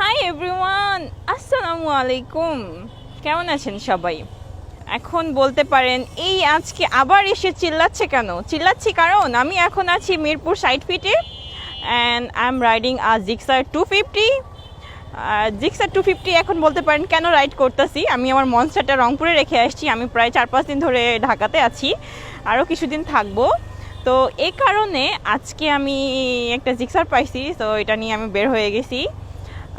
Hi everyone, আসসালামু আলাইকুম। কেমন আছেন সবাই? এখন বলতে পারেন এই আজকে আবার এসে চিল্লাচ্ছে কেন? চিল্লাচ্ছি কারণ আমি এখন আছি মিরপুর 60 ফিটে and I am riding Gixxer 250। Gixxer 250 এখন বলতে পারেন কেন রাইড করতেছি। আমি আমার মনস্টারটা রংপুরে রেখে আসছি। আমি প্রায় 4-5 দিন ধরে ঢাকাতে আছি, আরও কিছুদিন থাকবো। তো এই কারণে আজকে আমি একটা জিক্সার পাইছি, তো এটা নিয়ে আমি বের হয়ে গেছি।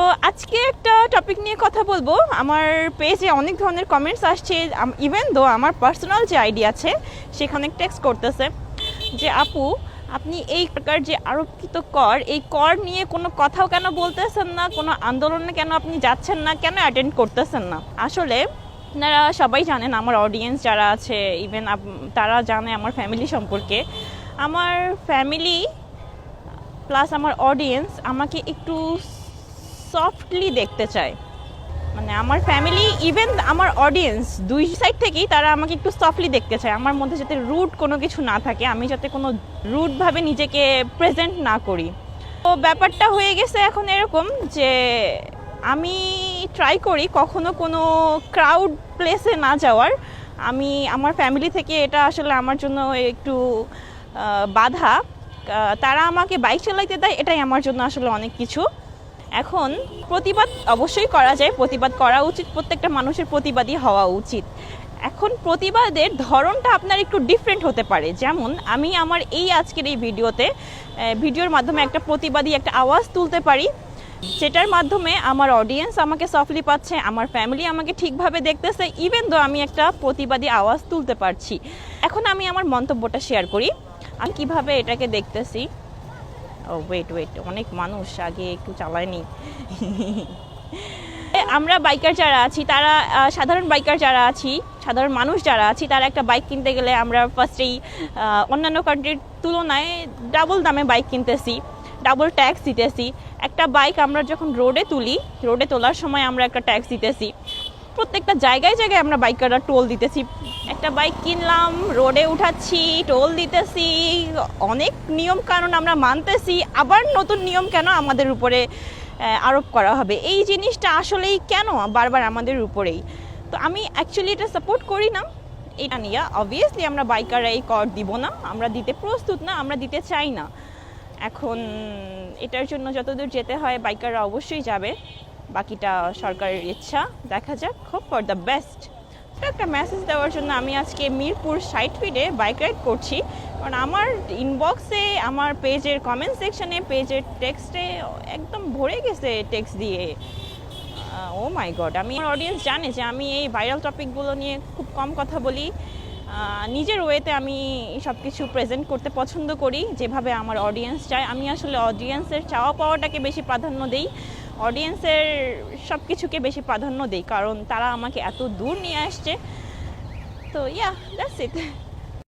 তো আজকে একটা টপিক নিয়ে কথা বলবো। আমার পেজে অনেক ধরনের কমেন্টস আসছে, ইভেন দো আমার পার্সোনাল যে আইডি আছে সেখানে টেক্সট করতেছে যে আপু আপনি এই প্রকার যে আরোপিত কর, এই কর নিয়ে কোনো কথাও কেন বলতেছেন না, কোনো আন্দোলনে কেন আপনি যাচ্ছেন না, কেন অ্যাটেন্ড করতেছেন না? আসলে আপনারা সবাই জানেন, আমার অডিয়েন্স যারা আছে ইভেন তারা জানে আমার ফ্যামিলি সম্পর্কে। আমার ফ্যামিলি প্লাস আমার অডিয়েন্স আমাকে একটু সফটলি দেখতে চায়। মানে আমার ফ্যামিলি ইভেন আমার অডিয়েন্স দুই সাইড থেকেই তারা আমাকে একটু সফটলি দেখতে চায়। আমার মধ্যে যাতে রুড কোনো কিছু না থাকে, আমি যাতে কোনো রুডভাবে নিজেকে প্রেজেন্ট না করি। তো ব্যাপারটা হয়ে গেছে এখন এরকম যে আমি ট্রাই করি কখনো কোনো ক্রাউড প্লেসে না যাওয়ার। আমি আমার ফ্যামিলি থেকে এটা আসলে আমার জন্য একটু বাধা। তারা আমাকে বাইক চালাইতে দেয়, এটাই আমার জন্য আসলে অনেক কিছু। এখন প্রতিবাদ অবশ্যই করা যায়, প্রতিবাদ করা উচিত, প্রত্যেকটা মানুষের প্রতিবাদী হওয়া উচিত। এখন প্রতিবাদের ধরনটা আপনার একটু ডিফারেন্ট হতে পারে। যেমন আমি আমার এই আজকের এই ভিডিওর মাধ্যমে একটা প্রতিবাদী একটা আওয়াজ তুলতে পারি, যেটার মাধ্যমে আমার অডিয়েন্স আমাকে সফটলি পাচ্ছে, আমার ফ্যামিলি আমাকে ঠিকভাবে দেখতেছে, ইভেন দো আমি একটা প্রতিবাদী আওয়াজ তুলতে পারছি। এখন আমি আমার মন্তব্যটা শেয়ার করি আমি কিভাবে এটাকে দেখতেছি। ও ওয়েট অনেক মানুষ আগে একটু চালায়নি। আমরা বাইকার যারা আছি তারা সাধারণ বাইকার যারা আছি, সাধারণ মানুষ যারা আছি, তারা একটা বাইক কিনতে গেলে আমরা ফার্স্টেই অন্যান্য কান্ট্রির তুলনায় ডাবল দামে বাইক কিনতেছি, ডাবল ট্যাক্স দিতেছি। একটা বাইক আমরা যখন রোডে তোলার সময় আমরা একটা ট্যাক্স দিতেছি। প্রত্যেকটা জায়গায় আমরা বাইকাররা টোল দিতেছি। একটা বাইক কিনলাম, রোডে উঠাচ্ছি, টোল দিতেছি, অনেক নিয়ম কানুন আমরা মানতেছি, আবার নতুন নিয়ম কেন আমাদের উপরে আরোপ করা হবে? এই জিনিসটা আসলেই কেন বারবার আমাদের উপরেই? তো আমি অ্যাকচুয়ালি এটা সাপোর্ট করি না। এটা নিয়ে অবভিয়াসলি আমরা বাইকাররা এই কর দিব না, আমরা দিতে প্রস্তুত না, আমরা দিতে চাই না। এখন এটার জন্য যতদূর যেতে হয় বাইকাররা অবশ্যই যাবে, বাকিটা সরকারের ইচ্ছা। দেখা যাক, হোপ ফর দ্য বেস্ট। একটা মেসেজ দেওয়ার জন্য আমি আজকে মিরপুর 60 ফিটে বাইক রাইড করছি, কারণ আমার ইনবক্সে, আমার পেজের কমেন্ট সেকশনে, পেজের টেক্সটে একদম ভরে গেছে টেক্সট দিয়ে। ও মাই গড, আমি আমার অডিয়েন্স জানে যে আমি এই ভাইরাল টপিকগুলো নিয়ে খুব কম কথা বলি। নিজের ওয়েতে আমি সব কিছু প্রেজেন্ট করতে পছন্দ করি যেভাবে আমার অডিয়েন্স চায়। আমি আসলে অডিয়েন্সের চাওয়া পাওয়াটাকে বেশি প্রাধান্য দিই, অডিয়েন্সের সব কিছুকে বেশি প্রাধান্য দিই, কারণ তারা আমাকে এত দূর নিয়ে আসছে। তো দ্যাটস ইট।